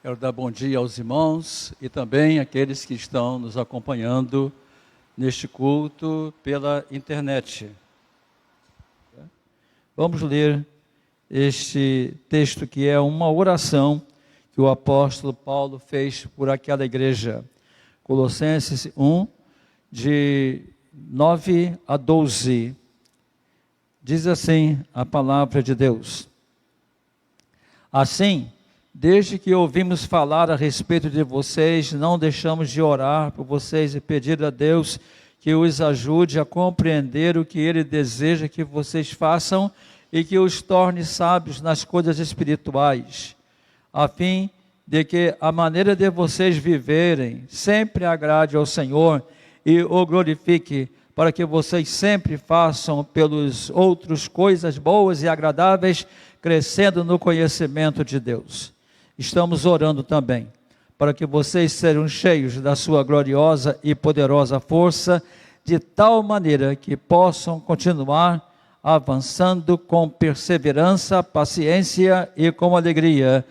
Quero dar bom dia aos irmãos e também àqueles que estão nos acompanhando neste culto pela internet. Vamos ler este texto que é uma oração que o apóstolo Paulo fez por aquela igreja. Colossenses 1, de 9 a 12. Diz assim a palavra de Deus. Assim, desde que ouvimos falar a respeito de vocês, não deixamos de orar por vocês e pedir a Deus que os ajude a compreender o que Ele deseja que vocês façam e que os torne sábios nas coisas espirituais, a fim de que a maneira de vocês viverem sempre agrade ao Senhor e o glorifique, para que vocês sempre façam pelos outros coisas boas e agradáveis, crescendo no conhecimento de Deus. Estamos orando também para que vocês sejam cheios da sua gloriosa e poderosa força, de tal maneira que possam continuar avançando com perseverança, paciência e com alegria,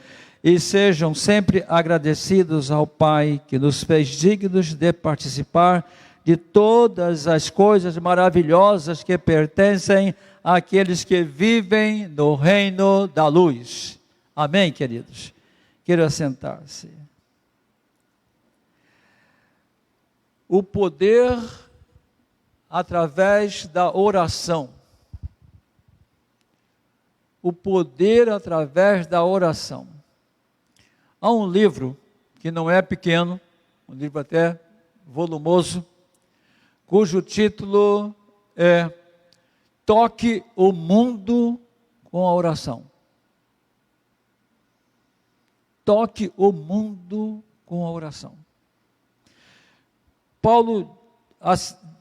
e sejam sempre agradecidos ao Pai que nos fez dignos de participar de todas as coisas maravilhosas que pertencem àqueles que vivem no reino da luz. Amém, queridos? Queira sentar-se. O poder através da oração. O poder através da oração. Há um livro que não é pequeno, um livro até volumoso, cujo título é Toque o Mundo com a Oração. Toque o mundo com a oração. Paulo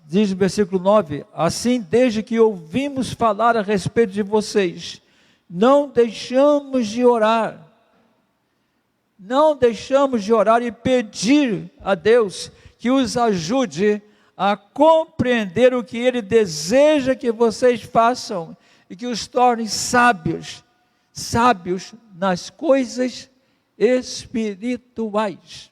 diz no versículo 9, assim, desde que ouvimos falar a respeito de vocês, não deixamos de orar. Não deixamos de orar e pedir a Deus que os ajude a compreender o que Ele deseja que vocês façam e que os torne sábios nas coisas espirituais.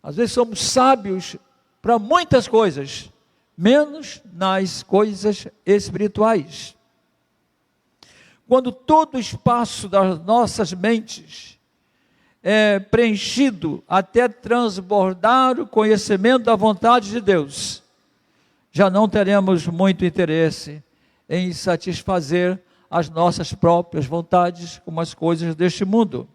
Às vezes somos sábios para muitas coisas, menos nas coisas espirituais. Quando todo o espaço das nossas mentes é preenchido até transbordar o conhecimento da vontade de Deus, já não teremos muito interesse em satisfazer as nossas próprias vontades como as coisas deste mundo.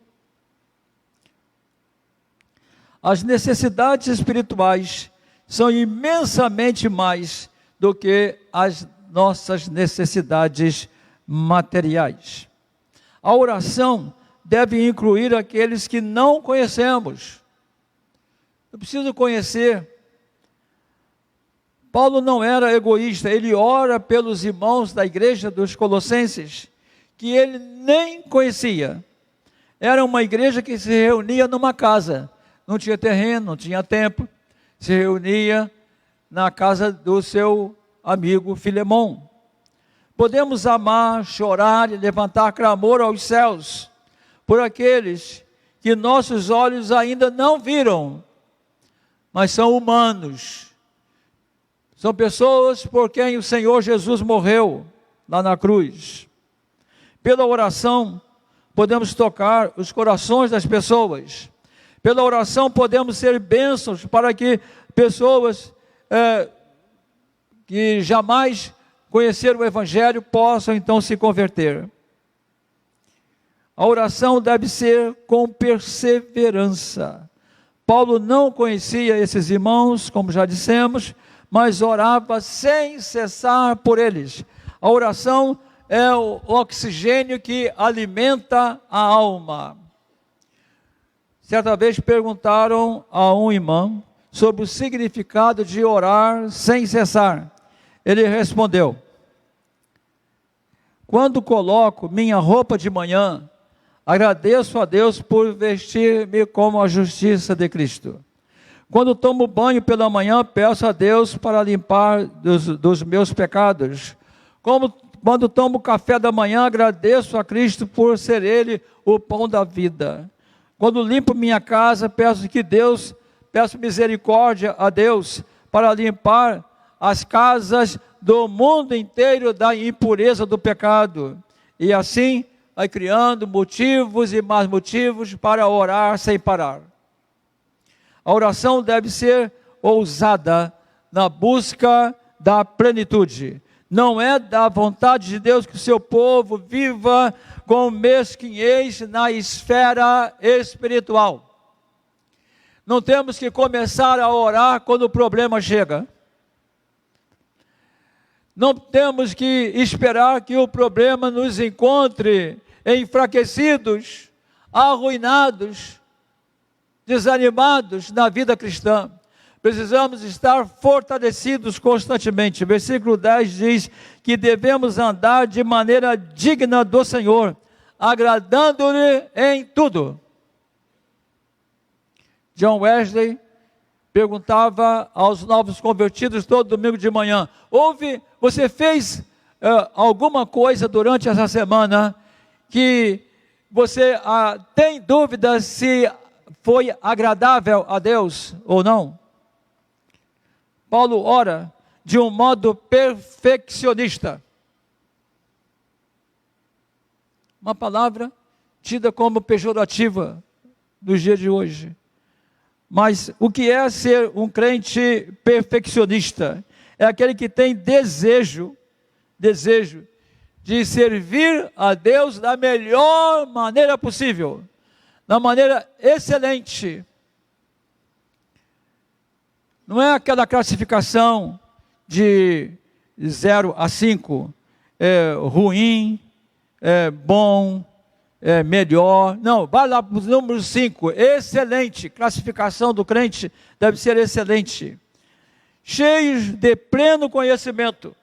As necessidades espirituais são imensamente mais do que as nossas necessidades materiais. A oração deve incluir aqueles que não conhecemos. Eu preciso conhecer. Paulo não era egoísta, ele ora pelos irmãos da igreja dos Colossenses, que ele nem conhecia. Era uma igreja que se reunia numa casa, não tinha terreno, não tinha templo, se reunia na casa do seu amigo Filemon. Podemos amar, chorar e levantar clamor aos céus, por aqueles que nossos olhos ainda não viram, mas são humanos. São pessoas por quem o Senhor Jesus morreu lá na cruz. Pela oração, podemos tocar os corações das pessoas. Pela oração, podemos ser bênçãos para que pessoas que jamais conheceram o Evangelho possam então se converter. A oração deve ser com perseverança. Paulo não conhecia esses irmãos, como já dissemos, mas orava sem cessar por eles. A oração é o oxigênio que alimenta a alma. Certa vez perguntaram a um irmão sobre o significado de orar sem cessar. Ele respondeu: quando coloco minha roupa de manhã, agradeço a Deus por vestir-me como a justiça de Cristo. Quando tomo banho pela manhã, peço a Deus para limpar dos meus pecados. Quando tomo o café da manhã, agradeço a Cristo por ser Ele o pão da vida. Quando limpo minha casa, peço misericórdia a Deus para limpar as casas do mundo inteiro da impureza do pecado. E assim vai criando motivos e mais motivos para orar sem parar. A oração deve ser ousada na busca da plenitude. Não é da vontade de Deus que o seu povo viva com mesquinhez na esfera espiritual. Não temos que começar a orar quando o problema chega. Não temos que esperar que o problema nos encontre enfraquecidos, arruinados, desanimados na vida cristã. Precisamos estar fortalecidos constantemente. Versículo 10 diz que devemos andar de maneira digna do Senhor, agradando-lhe em tudo. John Wesley perguntava aos novos convertidos todo domingo de manhã: você fez alguma coisa durante essa semana que você tem dúvida se foi agradável a Deus ou não? Paulo ora de um modo perfeccionista. Uma palavra tida como pejorativa nos dias de hoje. Mas o que é ser um crente perfeccionista? É aquele que tem desejo de servir a Deus da melhor maneira possível, da maneira excelente. Não é aquela classificação de 0 a 5, ruim, bom, melhor. Não, vai lá para o número 5, excelente. Classificação do crente deve ser excelente. Cheios de pleno conhecimento.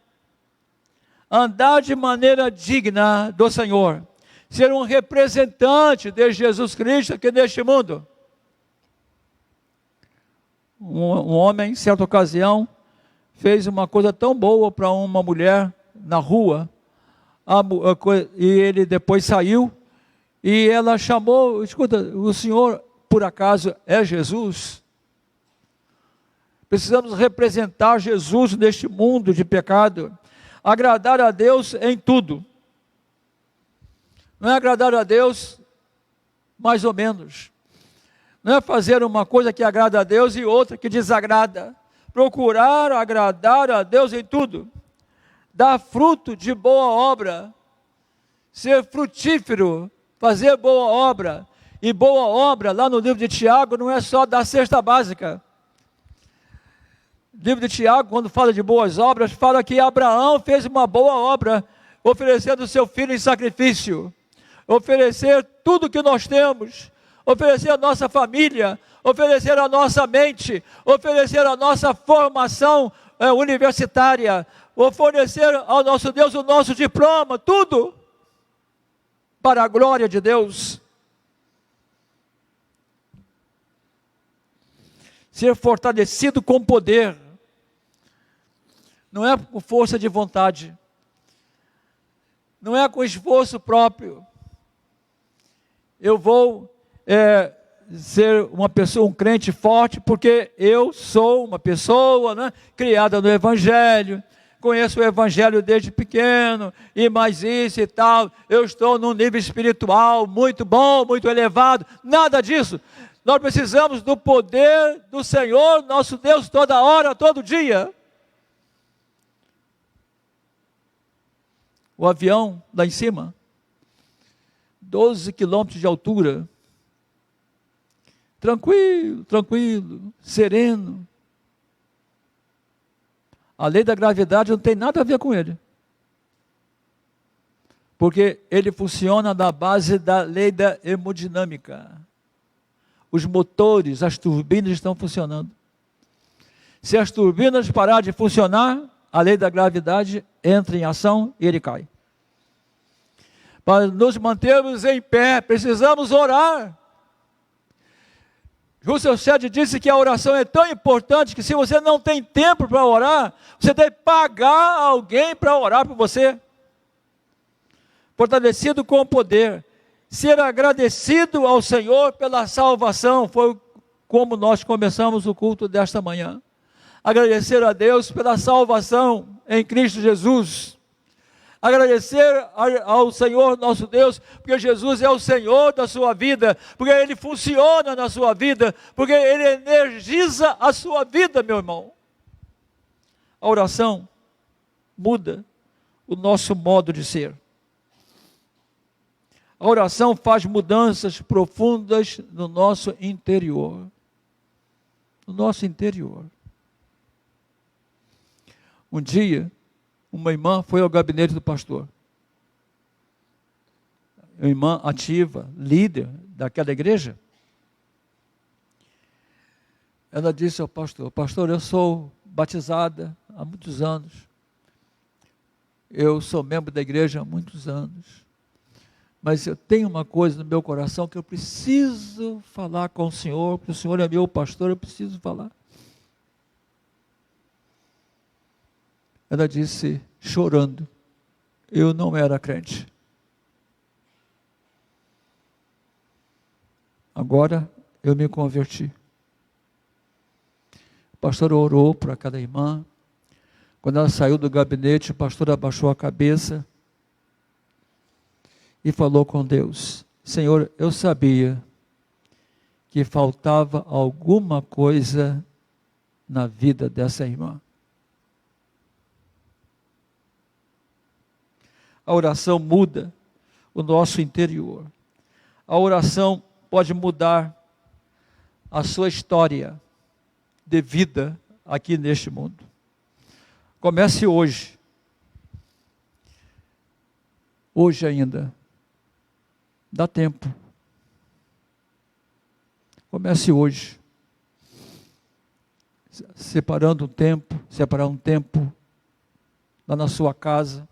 Andar de maneira digna do Senhor. Ser um representante de Jesus Cristo aqui neste mundo. Um homem, em certa ocasião, fez uma coisa tão boa para uma mulher na rua, e ele depois saiu, e ela chamou: escuta, o senhor por acaso é Jesus? Precisamos representar Jesus neste mundo de pecado, agradar a Deus em tudo. Não é agradar a Deus mais ou menos. Não é fazer uma coisa que agrada a Deus e outra que desagrada. Procurar agradar a Deus em tudo. Dar fruto de boa obra. Ser frutífero. Fazer boa obra. E boa obra, lá no livro de Tiago, não é só da cesta básica. O livro de Tiago, quando fala de boas obras, fala que Abraão fez uma boa obra, oferecendo o seu filho em sacrifício. Oferecer tudo que nós temos. Oferecer a nossa família, oferecer a nossa mente, oferecer a nossa formação universitária, oferecer ao nosso Deus o nosso diploma, tudo para a glória de Deus. Ser fortalecido com poder, não é por força de vontade, não é com esforço próprio. Eu vou ser uma pessoa, um crente forte, porque eu sou uma pessoa, né, criada no Evangelho, conheço o Evangelho desde pequeno, e mais isso e tal, eu estou num nível espiritual muito bom, muito elevado. Nada disso. Nós precisamos do poder do Senhor, nosso Deus, toda hora, todo dia. O avião lá em cima, 12 quilômetros de altura, tranquilo, sereno. A lei da gravidade não tem nada a ver com ele. Porque ele funciona na base da lei da hemodinâmica. Os motores, as turbinas estão funcionando. Se as turbinas pararem de funcionar, a lei da gravidade entra em ação e ele cai. Para nos mantermos em pé, precisamos orar. Russell Shedd disse que a oração é tão importante que se você não tem tempo para orar, você deve pagar alguém para orar por você. fortalecido com poder, ser agradecido ao Senhor pela salvação. Foi como nós começamos o culto desta manhã. Agradecer a Deus pela salvação em Cristo Jesus. Agradecer ao Senhor nosso Deus, porque Jesus é o Senhor da sua vida, porque Ele funciona na sua vida, porque Ele energiza a sua vida, meu irmão. A oração muda o nosso modo de ser. A oração faz mudanças profundas no nosso interior. No nosso interior. Um dia, uma irmã foi ao gabinete do pastor. Uma irmã ativa, líder daquela igreja. Ela disse ao pastor: pastor, eu sou batizada há muitos anos. Eu sou membro da igreja há muitos anos. Mas eu tenho uma coisa no meu coração que eu preciso falar com o Senhor, porque o Senhor é meu pastor, eu preciso falar. Ela disse, chorando, eu não era crente. Agora eu me converti. O pastor orou para cada irmã. Quando ela saiu do gabinete, o pastor abaixou a cabeça e falou com Deus: Senhor, eu sabia que faltava alguma coisa na vida dessa irmã. A oração muda o nosso interior. A oração pode mudar a sua história de vida aqui neste mundo. Comece hoje. Hoje ainda. Dá tempo. Comece hoje. Separar um tempo lá na sua casa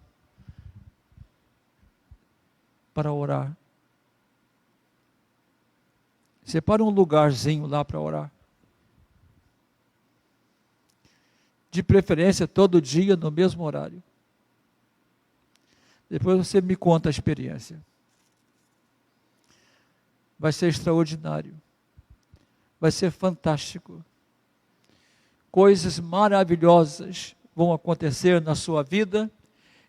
para orar. Separa um lugarzinho lá para orar. De preferência todo dia no mesmo horário. Depois você me conta a experiência. Vai ser extraordinário. Vai ser fantástico. Coisas maravilhosas vão acontecer na sua vida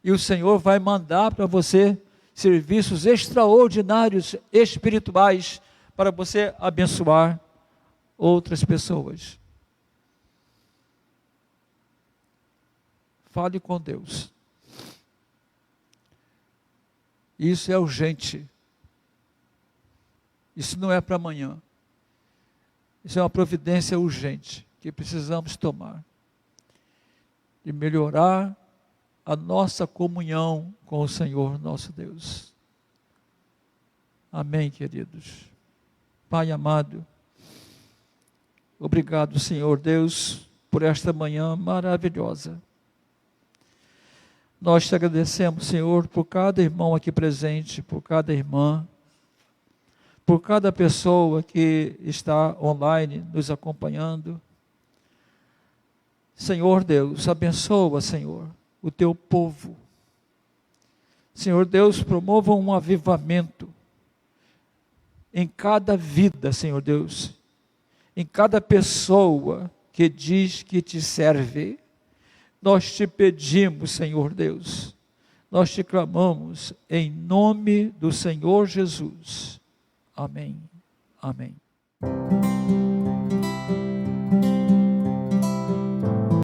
e o Senhor vai mandar para você serviços extraordinários espirituais para você abençoar outras pessoas. Fale com Deus. Isso é urgente. Isso não é para amanhã. Isso é uma providência urgente que precisamos tomar. De melhorar a nossa comunhão com o Senhor nosso Deus. Amém, queridos. Pai amado, obrigado, Senhor Deus, por esta manhã maravilhosa. Nós te agradecemos, Senhor, por cada irmão aqui presente, por cada irmã, por cada pessoa que está online nos acompanhando. Senhor Deus, abençoa, Senhor, o teu povo. Senhor Deus, promova um avivamento em cada vida, Senhor Deus, em cada pessoa que diz que te serve. Nós te pedimos, Senhor Deus, nós te clamamos em nome do Senhor Jesus. Amém. Amém.